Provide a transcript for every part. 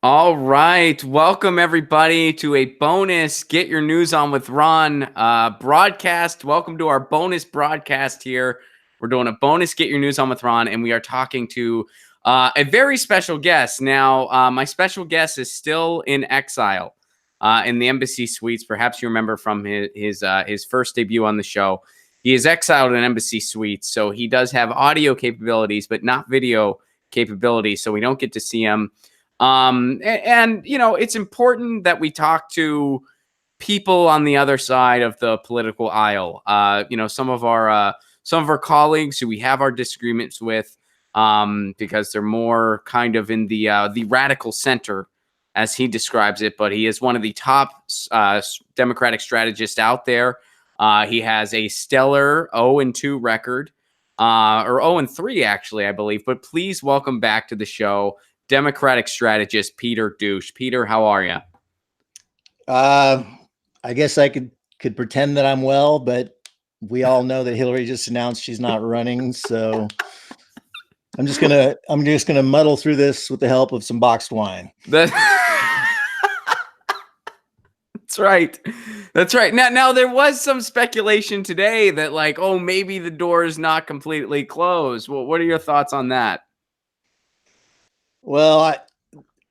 All right. Welcome, everybody, to a bonus Get Your News On with Ron broadcast. Welcome to our bonus broadcast here. We're doing a bonus Get Your News On with Ron, and we are talking to a very special guest. Now, my special guest is still in exile in the embassy suites. Perhaps you remember from his first debut on the show. He is exiled in embassy suites, so he does have audio capabilities, but not video capabilities, so we don't get to see him. It's important that we talk to people on the other side of the political aisle. Some of our colleagues who we have our disagreements with, because they're more kind of in the radical center, as he describes it. But he is one of the top Democratic strategists out there. He has a stellar 0-2 record, or 0-3 actually, I believe. But please welcome back to the show, Democratic strategist Peter Douche. Peter, how are you? I guess I could pretend that I'm well, but we all know that Hillary just announced she's not running, so I'm just gonna muddle through this with the help of some boxed wine. That's right. That's right. Now there was some speculation today that maybe the door is not completely closed. Well, what are your thoughts on that? Well, I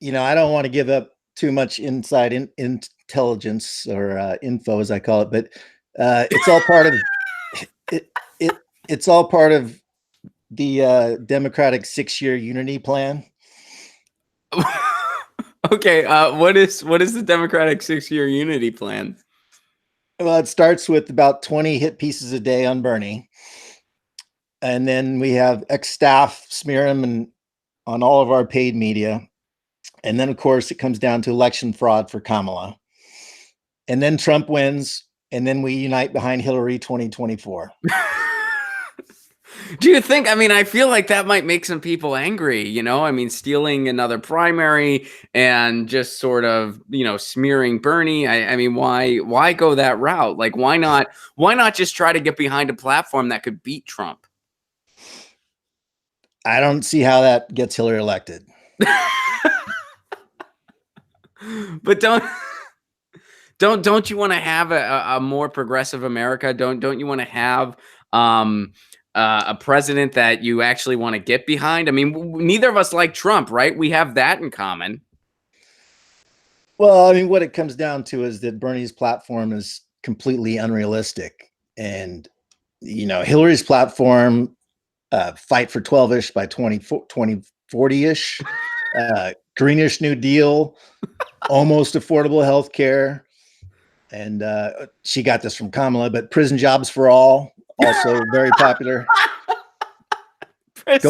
don't want to give up too much inside intelligence or info, as I call it, but it's all part of it's all part of the Democratic 6-year unity plan. Okay, what is the Democratic 6-year unity plan? Well, it starts with about 20 hit pieces a day on Bernie, and then we have ex-staff smear him on all of our paid media. And then, of course, it comes down to election fraud for Kamala. And then Trump wins, and then we unite behind Hillary 2024. Do you think, I feel like that might make some people angry, stealing another primary and just sort of, smearing Bernie. Why go that route? Like, why not just try to get behind a platform that could beat Trump? I don't see how that gets Hillary elected. But don't you want to have a more progressive America? Don't you want to have a president that you actually want to get behind? Neither of us like Trump, right? We have that in common. Well, what it comes down to is that Bernie's platform is completely unrealistic. And, Hillary's platform, fight for 12-ish by 2040-ish, greenish New Deal, almost affordable health care. And she got this from Kamala, but prison jobs for all, also very popular. And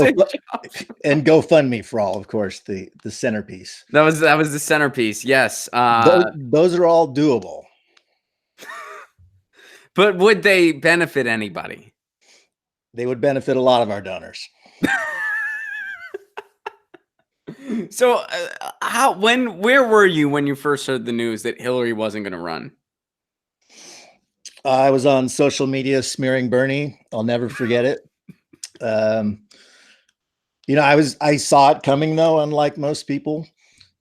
GoFundMe for all, of course, the centerpiece. That was the centerpiece. Yes. Those are all doable. But would they benefit anybody? They would benefit a lot of our donors. So where were you when you first heard the news that Hillary wasn't going to run? I was on social media smearing Bernie. I'll never forget it. I saw it coming, though, unlike most people.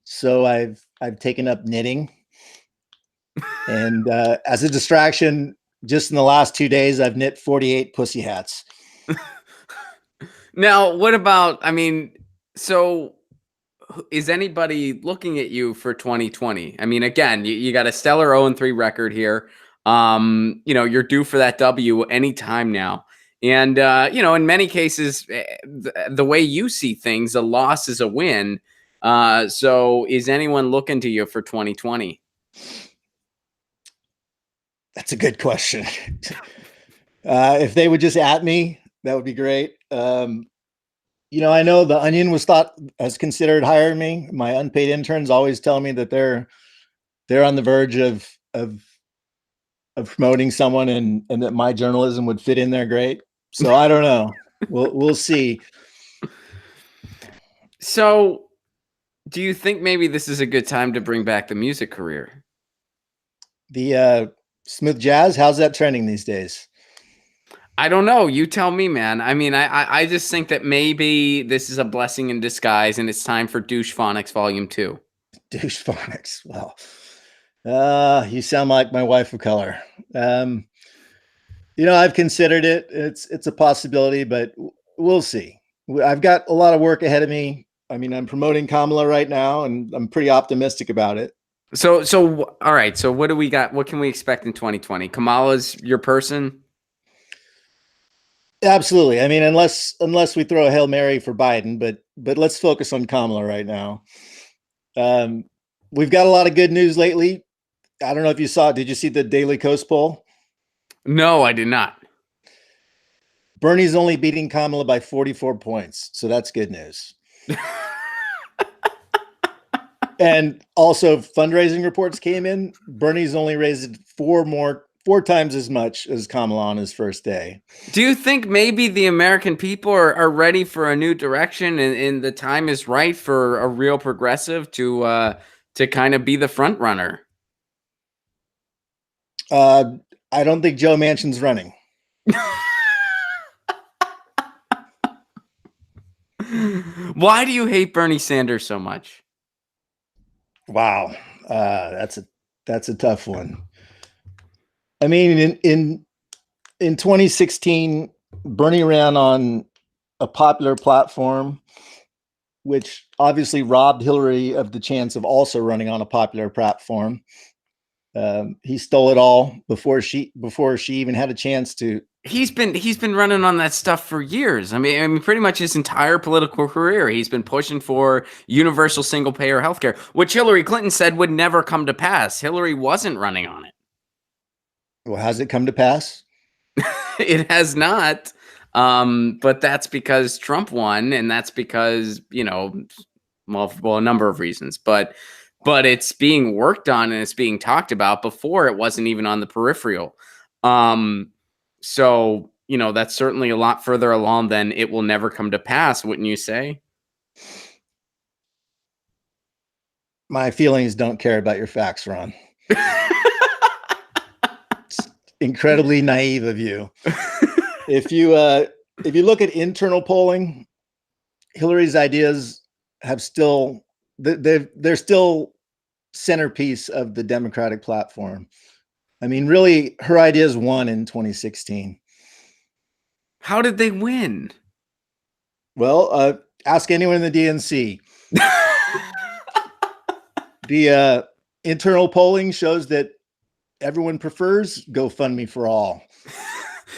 So I've taken up knitting, and as a distraction, just in the last 2 days, I've knit 48 pussy hats. Now, what about? So is anybody looking at you for 2020? Again, you got a stellar 0-3 record here. You're due for that W anytime now. And, in many cases, the way you see things, a loss is a win. So is anyone looking to you for 2020? That's a good question. If they would just at me, that would be great. I know the Onion has considered hiring me. My unpaid interns always tell me that they're on the verge of promoting someone and that my journalism would fit in there great. So I don't know. We'll see. So do you think maybe this is a good time to bring back the music career? The smooth jazz, how's that trending these days? I don't know. You tell me, man. I just think that maybe this is a blessing in disguise and it's time for Douche Phonics Volume 2. Douche phonics. Well, you sound like my wife of color. I've considered it. It's a possibility, but we'll see. I've got a lot of work ahead of me. I mean, I'm promoting Kamala right now, and I'm pretty optimistic about it. So all right. So what do we got? What can we expect in 2020? Kamala's your person? Absolutely. I mean, unless we throw a Hail Mary for Biden, but let's focus on Kamala right now. We've got a lot of good news lately. I don't know if you saw it. Did you see the Daily Kos poll? No, I did not. Bernie's only beating Kamala by 44 points. So that's good news. And also fundraising reports came in. Bernie's only raised four times as much as Kamala on his first day. Do you think maybe the American people are ready for a new direction and the time is right for a real progressive to kind of be the front runner? I don't think Joe Manchin's running. Why do you hate Bernie Sanders so much? Wow. That's a tough one. I mean, in 2016, Bernie ran on a popular platform, which obviously robbed Hillary of the chance of also running on a popular platform. He stole it all before she even had a chance to. He's been running on that stuff for years. I mean, pretty much his entire political career, he's been pushing for universal single payer healthcare, which Hillary Clinton said would never come to pass. Hillary wasn't running on it. Well, has it come to pass? It has not. But that's because Trump won, and that's because, well, a number of reasons. But it's being worked on and it's being talked about. Before, it wasn't even on the peripheral. So, that's certainly a lot further along than it will never come to pass, wouldn't you say? My feelings don't care about your facts, Ron. It's incredibly naive of you. If you look at internal polling, Hillary's ideas have they're still centerpiece of the Democratic platform. I mean, really, her ideas won in 2016. How did they win? Well, ask anyone in the DNC. The internal polling shows that everyone prefers GoFundMe for all.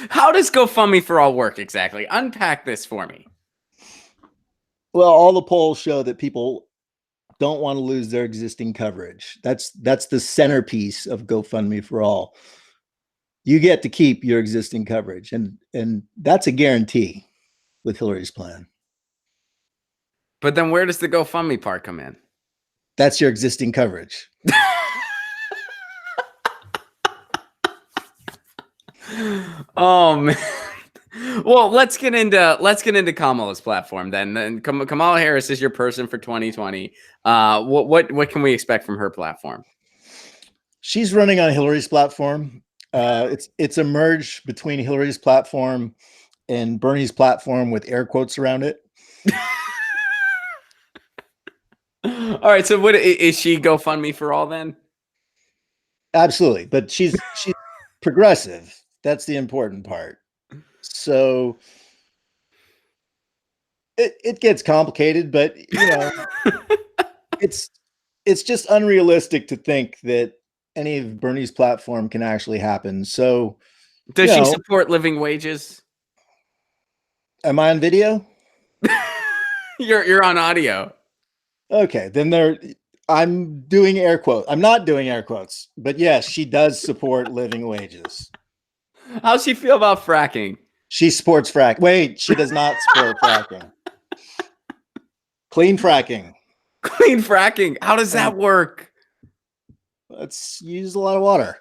How does GoFundMe for all work exactly? Unpack this for me. Well, all the polls show that people don't want to lose their existing coverage. That's the centerpiece of GoFundMe for all. You get to keep your existing coverage, and that's a guarantee with Hillary's plan. But then where does the GoFundMe part come in? That's your existing coverage. Oh man. Well, let's get into Kamala's platform then. Then Kamala Harris is your person for 2020. What can we expect from her platform? She's running on Hillary's platform. It's a merge between Hillary's platform and Bernie's platform with air quotes around it. All right, so what is she GoFundMe for all then? Absolutely, but she's progressive. That's the important part. So it gets complicated, but it's just unrealistic to think that any of Bernie's platform can actually happen. So does she support living wages? Am I on video? You're on audio. Okay, then I'm doing air quotes. I'm not doing air quotes, but yes, she does support living wages. How's she feel about fracking? She supports frack. Wait, she does not support fracking. Clean fracking. Clean fracking. How does that work? Let's use a lot of water.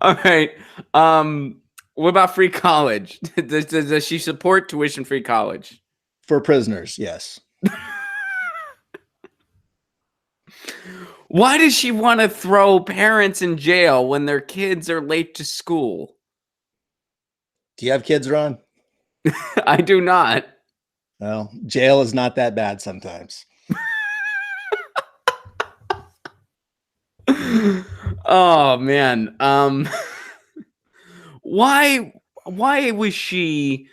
All right. What about free college? Does she support tuition-free college? For prisoners, yes. Why does she want to throw parents in jail when their kids are late to school? Do you have kids, Ron? I do not. Well, jail is not that bad sometimes. Oh man. Why was she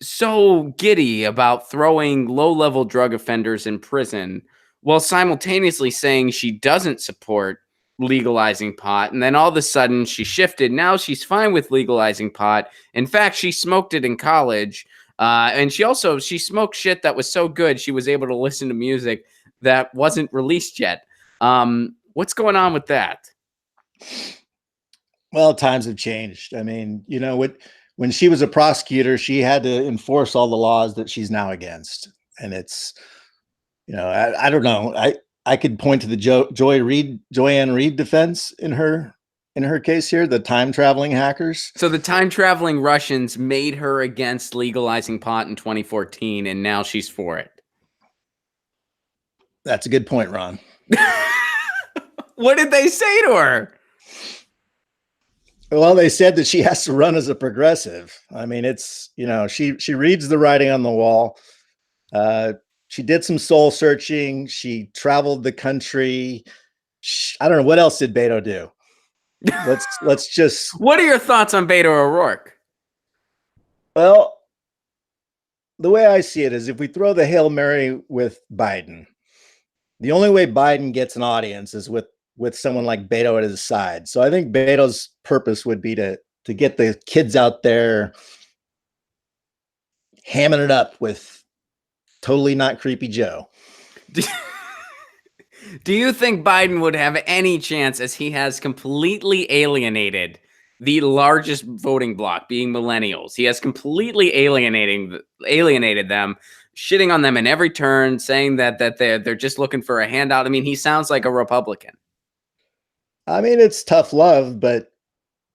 so giddy about throwing low-level drug offenders in prison while simultaneously saying she doesn't support legalizing pot? And then all of a sudden she shifted. Now she's fine with legalizing pot. In fact, she smoked it in college. And she smoked shit that was so good she was able to listen to music that wasn't released yet. What's going on with that? Well, times have changed. I mean, when she was a prosecutor, she had to enforce all the laws that she's now against. And it's, I don't know. I could point to the Joanne Reed defense in her case here, the time traveling hackers. So the time traveling Russians made her against legalizing pot in 2014, and now she's for it. That's a good point, Ron. What did they say to her? Well, they said that she has to run as a progressive. I mean, it's, she reads the writing on the wall. She did some soul searching. She traveled the country. I don't know, what else did Beto do? Let's just. What are your thoughts on Beto O'Rourke? Well, the way I see it is, if we throw the Hail Mary with Biden, the only way Biden gets an audience is with someone like Beto at his side. So I think Beto's purpose would be to get the kids out there hamming it up with Totally Not Creepy Joe. Do you think Biden would have any chance, as he has completely alienated the largest voting bloc, being millennials? He has completely alienated them, shitting on them in every turn, saying that they're just looking for a handout. I mean, he sounds like a Republican. I mean, it's tough love, but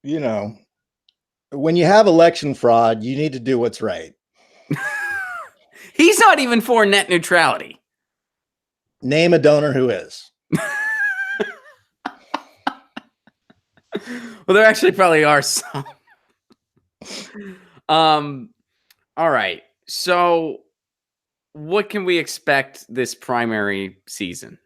when you have election fraud, you need to do what's right. He's not even for net neutrality. Name a donor who is. Well, there actually probably are some. All right. So what can we expect this primary season?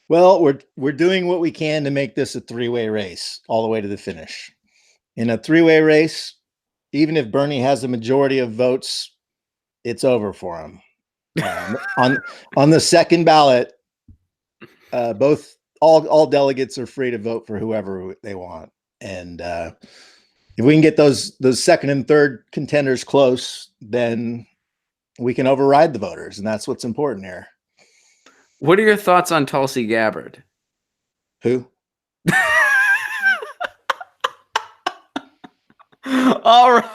Well, we're doing what we can to make this a three-way race all the way to the finish. In a three-way race, even if Bernie has a majority of votes, it's over for him. On the second ballot, all delegates are free to vote for whoever they want, and if we can get those second and third contenders close, then we can override the voters, and that's what's important here. What are your thoughts on Tulsi Gabbard? Who? All right,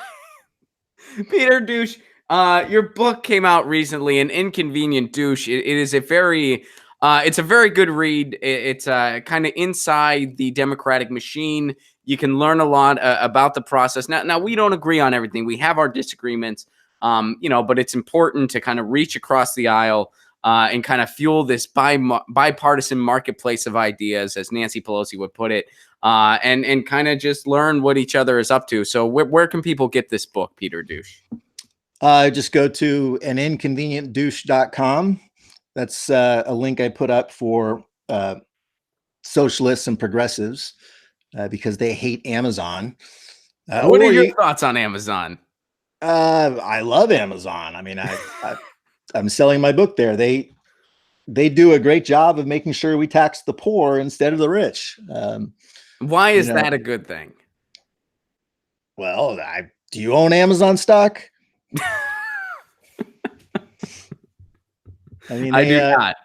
Peter Douche. Your book came out recently, An Inconvenient Douche. It is a very, it's a very good read. It's kind of inside the Democratic machine. You can learn a lot about the process. Now we don't agree on everything. We have our disagreements, but it's important to kind of reach across the aisle and kind of fuel this bipartisan marketplace of ideas, as Nancy Pelosi would put it, and kind of just learn what each other is up to. So where can people get this book, Peter Douche? Just go to aninconvenientdouche.com. That's a link I put up for socialists and progressives because they hate Amazon. What are your thoughts on Amazon? I love Amazon. I mean, I'm selling my book there. They do a great job of making sure we tax the poor instead of the rich. Why is that a good thing? Well, do you own Amazon stock? I mean, I do not.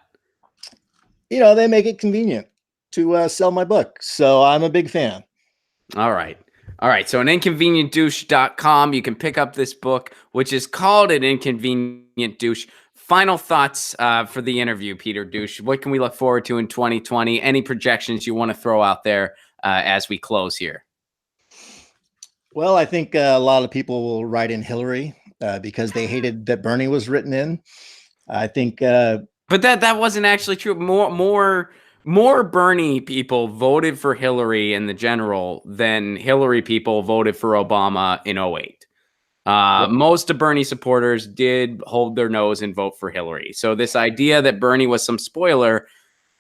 They make it convenient to sell my book. So I'm a big fan. All right. So on inconvenientdouche.com, you can pick up this book, which is called An Inconvenient Douche. Final thoughts for the interview, Peter Douche. What can we look forward to in 2020? Any projections you want to throw out there as we close here? Well, I think a lot of people will write in Hillary because they hated that Bernie was written in. I think, but that wasn't actually true. More Bernie people voted for Hillary in the general than Hillary people voted for Obama in 2008. Most of Bernie supporters did hold their nose and vote for Hillary. So this idea that Bernie was some spoiler,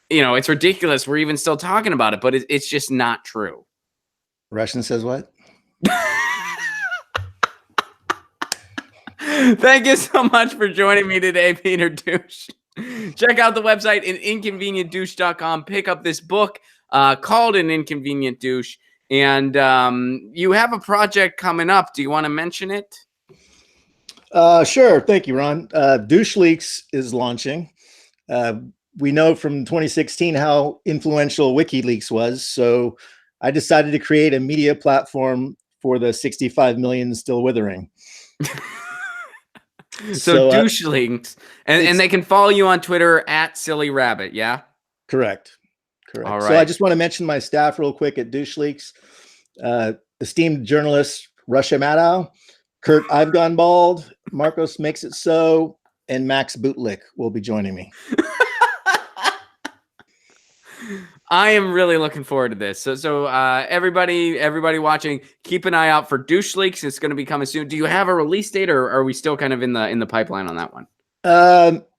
it's ridiculous. We're even still talking about it, but it's just not true. Russian says what? Thank you so much for joining me today, Peter Douche. Check out the website at inconvenientdouche.com. Pick up this book called An Inconvenient Douche. And you have a project coming up. Do you want to mention it? Sure. Thank you, Ron. Douche Leaks is launching. We know from 2016 how influential WikiLeaks was. So I decided to create a media platform for the 65 million still withering. So Douche Leaks. And they can follow you on Twitter at Silly Rabbit. Yeah? Correct. All right. So I just want to mention my staff real quick at Douche Leaks. Esteemed journalists Russia Maddow, Kurt I've Gone Bald, Marcos Makes It So, and Max Bootlick will be joining me. I am really looking forward to this. So everybody watching, keep an eye out for Douche Leaks. It's going to be coming soon. Do you have a release date, or are we still kind of in the pipeline on that one?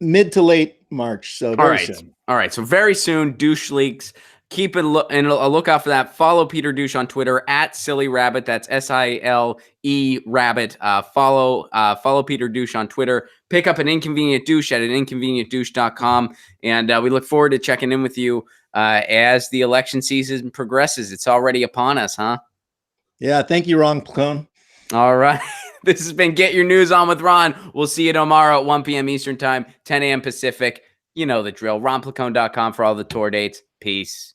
Mid to late March. So very soon. All right. So very soon, Douche Leaks. Keep a lookout for that. Follow Peter Douche on Twitter at Silly Rabbit. That's SILE Rabbit. Follow Peter Douche on Twitter. Pick up An Inconvenient Douche at aninconvenientdouche.com. And we look forward to checking in with you as the election season progresses. It's already upon us, huh? Yeah. Thank you, Ron Placone. All right. This has been Get Your News On with Ron. We'll see you tomorrow at 1 p.m. Eastern Time, 10 a.m. Pacific. You know the drill. RonPlacone.com for all the tour dates. Peace.